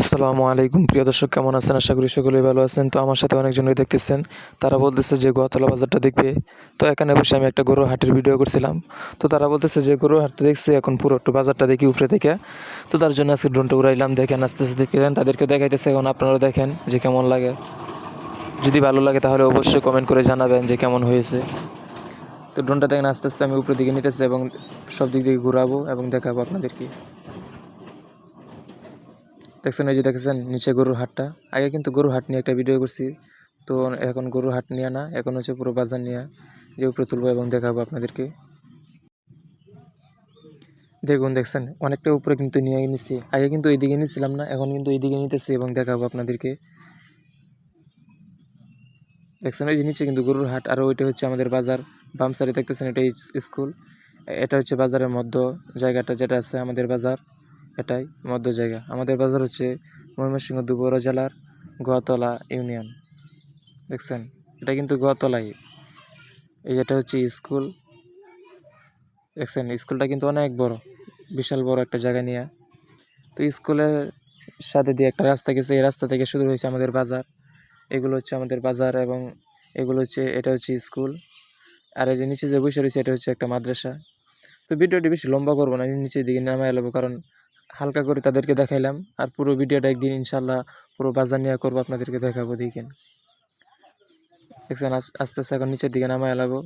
আসসালামু আলাইকুম প্রিয় দর্শক, কেমন আছেন? আশা করি সকলেই ভালো আছেন। তো আমার সাথে অনেকজনই দেখতেছেন, তারা বলতেছে যে গোয়াতলা বাজারটা দেখবে। তো এখানে বসে আমি একটা গরুর হাটের ভিডিও করছিলাম। তো তারা বলতেছে যে গরুর হাটটা দেখছি, এখন পুরো একটু বাজারটা দেখি উপরে থেকে। তো তার জন্য আজকে ড্রোনটা উড়াইলাম, দেখেন আস্তে আস্তে দেখতেছেন, তাদেরকে দেখাইতেছে। এখন আপনারাও দেখেন যে কেমন লাগে। যদি ভালো লাগে তাহলে অবশ্যই কমেন্ট করে জানাবেন যে কেমন হয়েছে। তো ড্রোনটা দেখেন আস্তে আস্তে আমি উপরের দিকে নিতেছি এবং সব দিক থেকে ঘুরাবো এবং দেখাবো আপনাদেরকে। দেখছেন, এই যে দেখেছেন নিচে গরুর হাটটা। আগে কিন্তু গরুর হাট নিয়ে একটা ভিডিও করছি, তো এখন গরুর হাট নিয়ে না, এখন হচ্ছে পুরো বাজার নিয়ে যে উপরে তুলবো এবং দেখাবো আপনাদেরকে। দেখুন, দেখছেন অনেকটা উপরে কিন্তু নিয়ে নিছি। আগে কিন্তু এইদিকে নিছিলাম না, এখন কিন্তু এইদিকে নিতেছি এবং দেখাবো আপনাদেরকে। দেখছেন ওই যে নিচে কিন্তু গরুর হাট, আর ওইটা হচ্ছে আমাদের বাজার। বাম সাইডে দেখতেছেন এটা স্কুল। এটা হচ্ছে বাজারের মধ্য জায়গাটা, যেটা আছে আমাদের বাজার, এটাই মধ্য জায়গা। আমাদের বাজার হচ্ছে ময়মনসিংহ দুবরা জেলার গোয়াতলা ইউনিয়ন। দেখছেন এটা কিন্তু গোয়াতলাই। এই যেটা হচ্ছে স্কুল। দেখছেন স্কুলটা কিন্তু অনেক বড়, বিশাল বড় একটা জায়গা নিয়ে। তো স্কুলের সাথে দিয়ে একটা রাস্তা গেছে, এই রাস্তা থেকে শুরু হয়েছে আমাদের বাজার। এগুলো হচ্ছে আমাদের বাজার এবং এগুলো হচ্ছে, এটা হচ্ছে স্কুল। আর এই যে নিচে যে বসে রয়েছে এটা হচ্ছে একটা মাদ্রাসা। তো ভিডিওটি বেশি লম্বা করবো না, নিচের দিকে নামাই এলাবো, কারণ হালকা করে তাদেরকে দেখাইলাম। আর পুরো ভিডিওটা একদিন ইনশাল্লাহ পুরো বাজার নিয়ে করবো, আপনাদেরকে দেখাবো। দেখেন দেখছেন আস্তে আস্তে এখন নিচের দিকে নামাই এলাবো,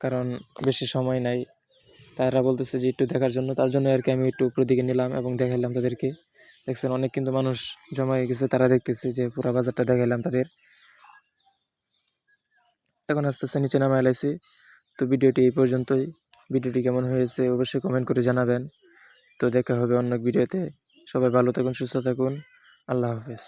কারণ বেশি সময় নাই। তারা বলতেছে যে একটু দেখার জন্য, তার জন্য আর কি আমি একটু উপরের দিকে নিলাম এবং দেখাইলাম তাদেরকে। দেখছেন অনেক কিন্তু মানুষ জমা হয়ে গেছে, তারা দেখতেছে যে পুরো বাজারটা দেখাইলাম তাদের। এখন আস্তে আস্তে নিচে নামাই এলাইছি। তো ভিডিওটি এই পর্যন্তই। ভিডিওটি কেমন হয়েছে অবশ্যই কমেন্ট করে জানাবেন। তো দেখা হবে অন্য ভিডিওতে। সবাই ভালো থাকুন, সুস্থ থাকুন। আল্লাহ হাফেজ।